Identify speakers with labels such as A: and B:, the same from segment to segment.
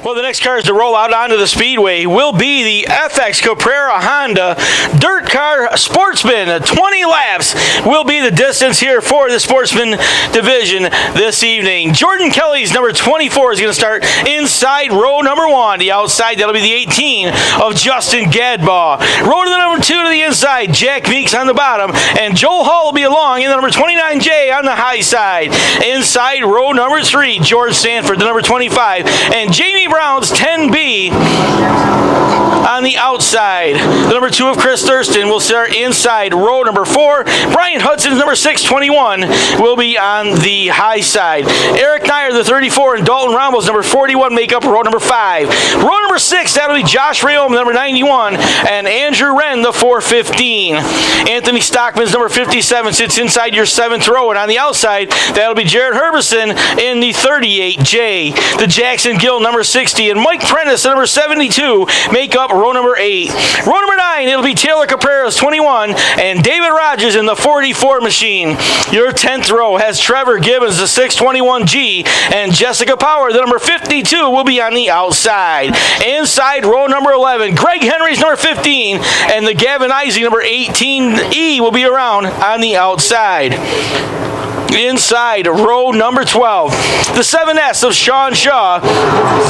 A: Well, the next cars to roll out onto the Speedway will be the FX Caprera Honda Dirt Car Sportsman. 20 laps will be the distance here for the Sportsman division this evening. Jordan Kelly's number 24 is going to start inside row number 1. The outside, that'll be the 18 of Justin Gadbaugh. Row to the number 2 to the inside, Jack Meeks on the bottom, and Joel Hall will be along in the number 29 J on the high side. Inside row number 3, George Sanford, the number 25, and Jamie Brown's 10B on the outside. The number 2 of Chris Thurston will start inside row number 4. Brian Hudson's number 621 will be on the high side. Eric Nyer, the 34, and Dalton Rombo's number 41 make up row number 5. Row number 6, that'll be Josh Rayom, number 91, and Andrew Wren, the 415. Anthony Stockman's number 57 sits inside your 7th row, and on the outside, that'll be Jared Herbison in the 38J. The Jackson Gill, number 60, and Mike Prentice, number 72, make up row number 8. Row number 9, it'll be Taylor Caprera's 21, and David Rogers in the 44 machine. Your 10th row has Trevor Gibbons, the 621G, and Jessica Power, the number 52, will be on the outside. Inside row number 11, Greg Henry's number 15, and the Gavin Ising, number 18E, will be around on the outside. Inside row number 12, the 7S of Sean Shaw.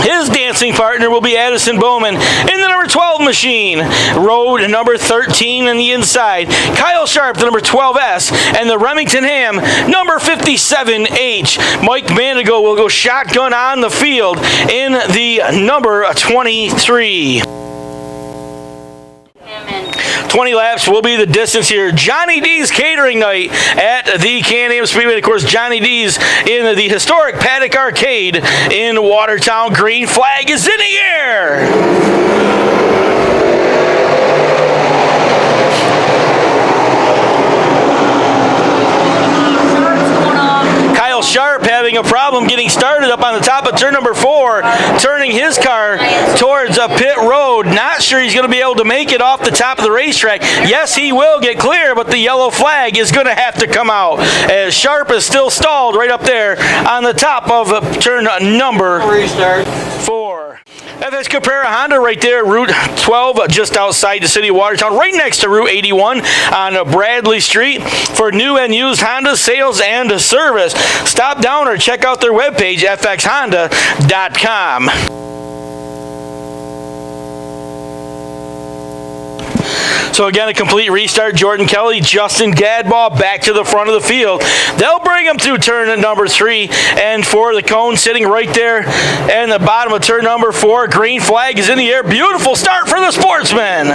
A: His dancing partner will be Addison Bowman in the number 12 machine. Row number 13 on the inside, Kyle Sharp, the number 12S, and the Remington Ham, number 57H. Mike Manigo will go shotgun on the field in the number 23. 20 laps will be the distance here. Johnny D's catering night at the Can-Am Speedway. Of course, Johnny D's in the historic Paddock Arcade in Watertown. Green flag is in the air. Sharp having a problem getting started up on the top of turn number 4, turning his car towards a pit road. Not sure he's going to be able to make it off the top of the racetrack. Yes, he will get clear, but the yellow flag is going to have to come out as Sharp is still stalled right up there on the top of turn number 4. FX Caprera Honda right there, Route 12, just outside the city of Watertown, right next to Route 81 on Bradley Street for new and used Honda sales and service. Stop down or check out their webpage, fxhonda.com. So again, a complete restart. Jordan Kelly, Justin Gadbaugh back to the front of the field. They'll bring him through turn number 3 and 4. The cone sitting right there and the bottom of turn number 4. Green flag is in the air. Beautiful start for the Sportsman.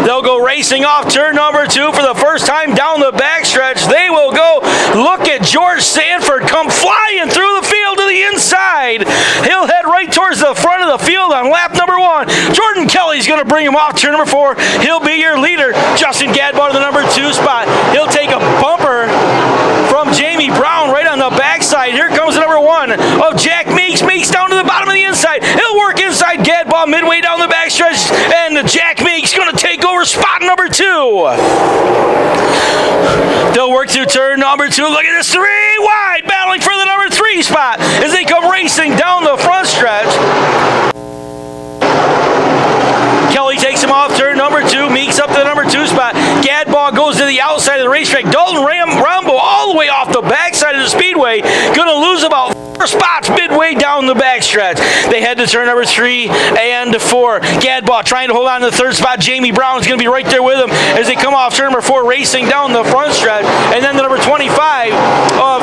A: They'll go racing off turn number 2 for the first time down the backstretch. They will go. Look at George Sanford come flying through the field to the inside. He'll head right towards the front of the field on lap number 1. Jordan Kelly's going to bring him off turn number 4. He'll be your leader. Justin Gadbaugh to the number 2 spot. He'll take a bumper from Jamie Brown right on the backside. Here comes the number 1 of Jack Meeks. Meeks down to the bottom of the inside. He'll work inside Gadbaugh midway down the backstretch, and Jack Meeks going to take over spot number 2. They'll work through turn number 2. Look at this, 3 wide, battling for the number 3 spot as they come racing down the front stretch. Kelly takes him off turn number 2. Meeks up to the number 2 spot. Gadbaugh goes to the outside of the racetrack. Dalton Rombo all the way off the backside of the Speedway. Going to lose about 4 spots midway down the backstretch. They head to turn number 3 and 4. Gadbaugh trying to hold on to the 3rd spot. Jamie Brown's going to be right there with him as they come off turn number 4, racing down the front stretch. And then the number 25 of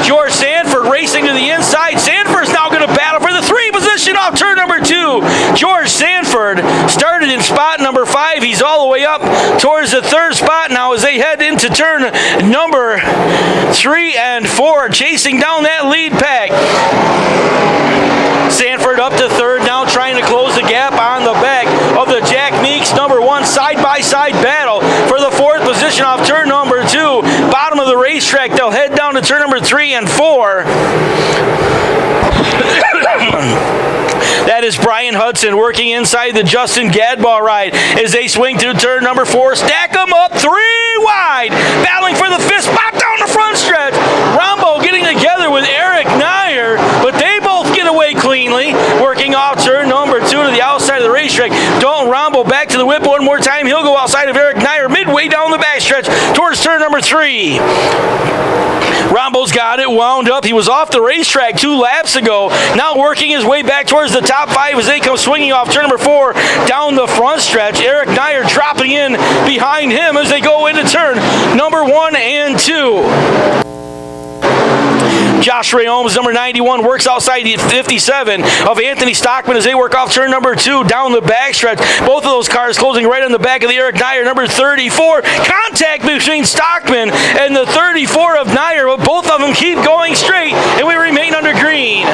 A: George Sanford racing to the inside. Sanford's now going to battle for the 3 position off turn number 2. George Sanford started in spot number 5. He's all the way up towards the 3rd spot now as they head into turn number 3 and 4, chasing down that lead pack. Sanford up to 3rd now, trying to close the gap on the back of the Jack Meeks number 1 side-by-side battle for the 4th position off turn number 2. Bottom of the racetrack, they'll head down to turn number 3 and 4. That That is Brian Hudson working inside the Justin Gadball ride as they swing through turn number 4. Stack them up 3 wide. Battling for the fifth spot down the front stretch. Rombo getting together with Eric Nyer, but they both get away cleanly. Working off turn number 2 to the outside of the racetrack. Dalton Rombo back to the whip one more time. He'll go outside of Eric Nyer midway down the backstretch towards turn number 3. Rombo's got it wound up. He was off the racetrack 2 laps ago. Now working his way back towards the top 5 as they come swinging off turn number 4 down the front stretch. Eric Nyer dropping in behind him as they go into turn number 1 and 2. Josh Ray Holmes, number 91, works outside the 57 of Anthony Stockman as they work off turn number 2 down the backstretch. Both of those cars closing right on the back of the Eric Nyer, number 34. Contact between Stockman and the 34 of Nyer, but both of them keep going straight, and we remain under green.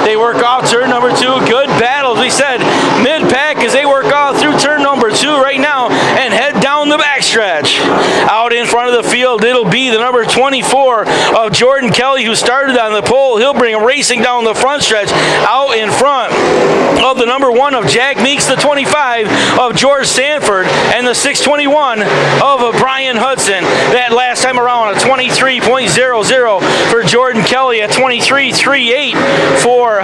A: They work off turn number 2. Good battle, as we said, mid-pack as they work off through turn number 2 right now and head down the backstretch. Out in front of the field, it'll be the number 24 of Jordan Kelly, who started on the pole. He'll bring him racing down the front stretch. Out in front of the number 1 of Jack Meeks, the 25 of George Sanford, and the 621 of Brian Hudson. That last time around a 23.00 for Jordan Kelly, a 23.38 for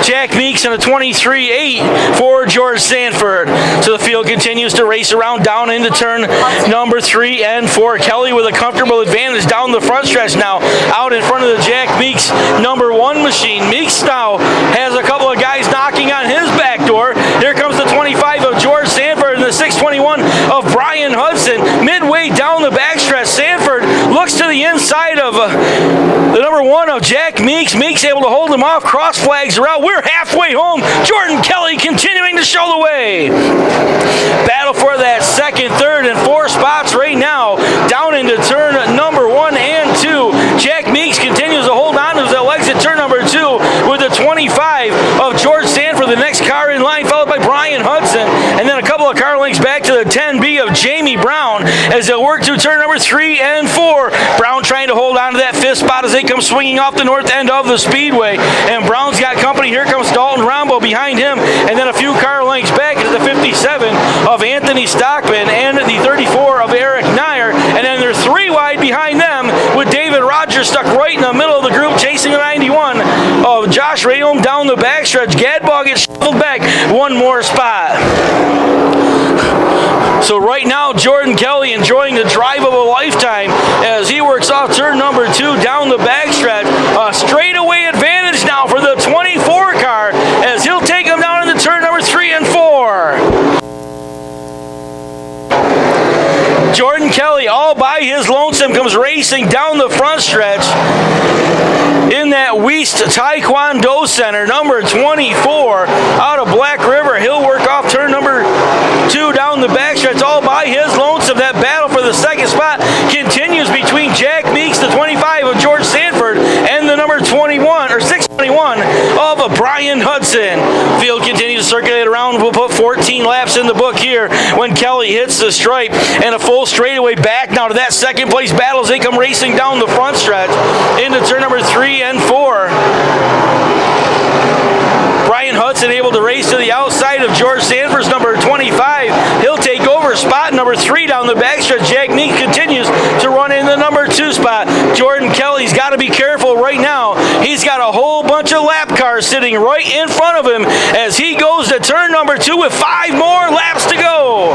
A: Jack Meeks, and a 23.8 for George Sanford. So the field continues to race around down into turn number 3 and 4. Kelly with a comfortable advantage down the front stretch now. Out in front of the Jack Meeks number 1 machine. Meeks now has a couple of guys knocking on his back door. Here comes the 25 of George Sanford and the 621 of Brian Hudson. Midway down the backstretch, Sanford looks to the inside of the number 1 of Jack Meeks. Meeks able to hold him off. Cross flags are out. We're halfway home. Jordan Kelly continuing to show the way. Battle for that 2nd, 3rd, and 4th spots right now. Down into turn number 1 and 2. Jack Meeks continues to hold on to his exit turn number 2 with the 25 of George Sanford, the next car in line, followed by Brian Hudson, and then a couple of car lengths back to the 10B of Jamie Brown as they'll work through turn number 3 and 4. Brown trying to hold on to that 5th spot as they come swinging off the north end of the Speedway, and Brown's got company. Here comes Dalton Rombo behind him, and then a few car lengths back is the 57 of Anthony Stockman and the 34 of Eric Nyer, and then they're 3 wide behind them with David Rogers stuck right in the middle of the group chasing the 91 of Josh Rayholm down the backstretch. Gadball gets shuffled back 1 more spot. So right now, Jordan Kelly enjoying the drive of a lifetime as he works off turn number 2 down the backstretch. A straightaway advantage now for the 24 car as he'll take him down into turn number 3 and 4. Jordan Kelly, all by his lonesome, comes racing down the front stretch in that Weist Taekwondo Center, number 24, out of Black River. He'll work off turn number 2 down the backstretch, all by his lonesome. That battle for the 2nd spot continues between Jack Meeks, the 25 of George Sanford, and the number 21, or 621 of Brian Hudson. Field continues to circulate around. We'll put 14 laps in the book here when Kelly hits the stripe, and a full straightaway back now to that 2nd place battle as they come racing down the front stretch into turn number 3 and 4. Brian Hudson able to race to the outside of George Sanford's number 25. He'll take over spot number 3 down the backstretch. Jack Meek continues to run in the number 2 spot. Jordan Kelly's got to be careful right now. He's got a whole bunch of lap cars sitting right in front of him as he goes to turn number 2 with 5 more laps to go.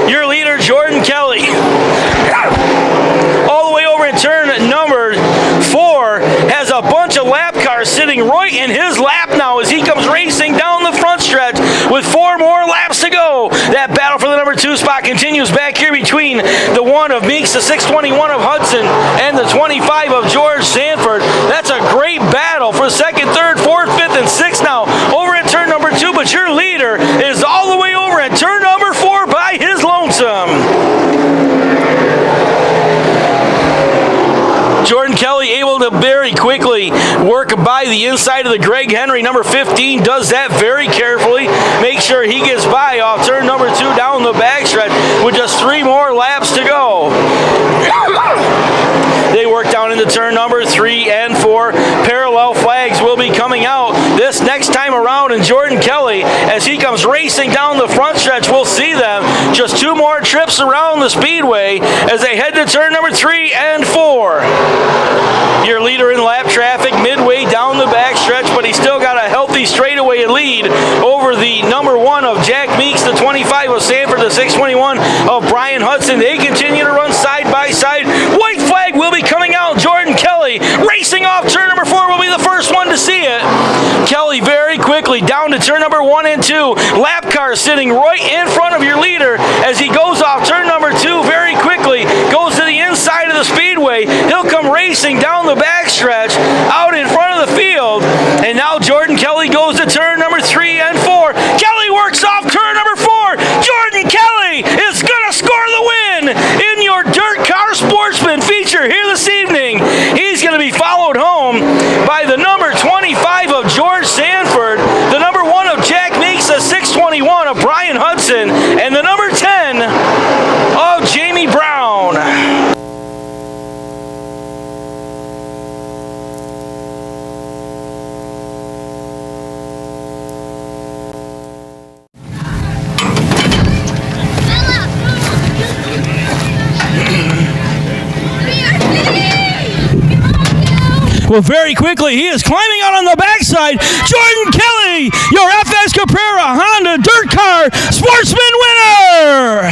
A: Your leader, Jordan Kelly, all the way over in turn number 4, has a bunch of lap cars sitting right in his lap now as he comes racing down the front stretch with 4 more laps to go. That battle for the number 2 spot continues back here between the 1 of Meeks, the 621 of Hudson, and the 25 of George Sanford. That's a great battle for 2nd, 3rd, 4th, 5th, and 6th now over at turn number 2, but your leader is all the way over at turn number 4 by his lonesome. Jordan Kelly able to very quickly work by the inside of the Greg Henry. Number 15 does that very carefully. Make sure he gets by off turn number 2 down the backstretch with just 3 more laps to go. They work down into turn number 3 and 4. out, and Jordan Kelly, as he comes racing down the front stretch, we'll see them just 2 more trips around the Speedway as they head to turn number 3 and 4. Your leader in lap traffic midway down the back stretch, but he's still got a healthy straightaway lead over the number 1 of Jack Meeks, the 25 of Sanford, the 621 of Brian Hudson. They continue to run side by side. White flag will be coming out. Jordan Kelly racing off turn number 4 will be the first one to see it. Kelly very quickly down to turn number 1 and 2. Lap car sitting right in front of your leader as he goes off turn number 2 very quickly, goes to the inside of the Speedway. He'll come racing down the backstretch out in front of the field, and now Jordan Kelly goes to turn number 3 and 4. Kelly works off turn number 4. Jordan Kelly is going to score the win in your Dirt Car Sportsman feature here this evening. He's going to be followed home by the number 25 of George Sanford, the number 1 of Jack Meeks, the 621 of Brian Hudson, and the number 10 of Jamie Brown. Well, very quickly, he is climbing out on the backside. Jordan Kelly, your FX Caprera Honda Dirt Car Sportsman winner!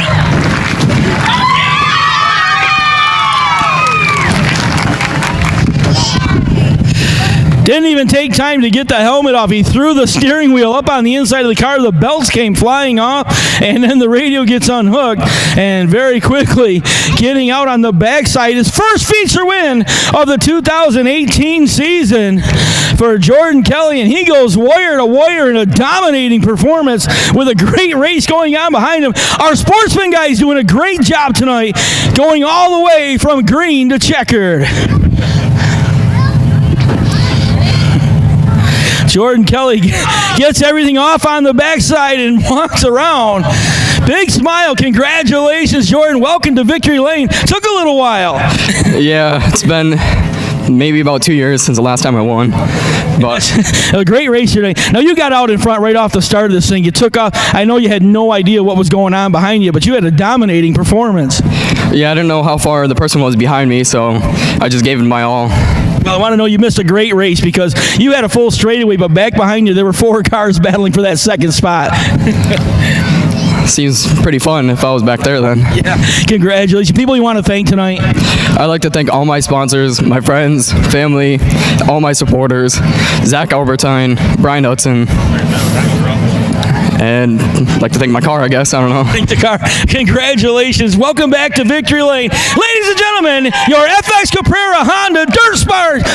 A: Didn't even take time to get the helmet off. He threw the steering wheel up on the inside of the car. The belts came flying off, and then the radio gets unhooked. And very quickly, getting out on the backside, his first feature win of the 2018 season for Jordan Kelly. And he goes wire to wire in a dominating performance with a great race going on behind him. Our Sportsman guy's doing a great job tonight, going all the way from green to checkered. Jordan Kelly gets everything off on the backside and walks around. Big smile. Congratulations, Jordan. Welcome to Victory Lane. Took a little while.
B: Yeah, it's been maybe about 2 years since the last time I won. But
A: a great race today. Now, you got out in front right off the start of this thing. You took off. I know you had no idea what was going on behind you, but you had a dominating performance.
B: Yeah, I didn't know how far the person was behind me, so I just gave it my all.
A: Well, I want to know you missed a great race because you had a full straightaway, but back behind you there were 4 cars battling for that second spot.
B: Seems pretty fun if I was back there then.
A: Yeah. Congratulations. People you want to thank tonight?
B: I'd like to thank all my sponsors, my friends, family, all my supporters, Zach Albertine, Brian Hudson, and I'd like to thank my car, I guess. I don't know.
A: Thank the car. Congratulations. Welcome back to Victory Lane. Ladies and gentlemen, your FX Caprera Honda Dirt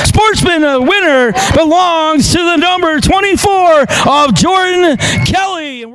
A: Sportsman winner belongs to the number 24 of Jordan Kelly.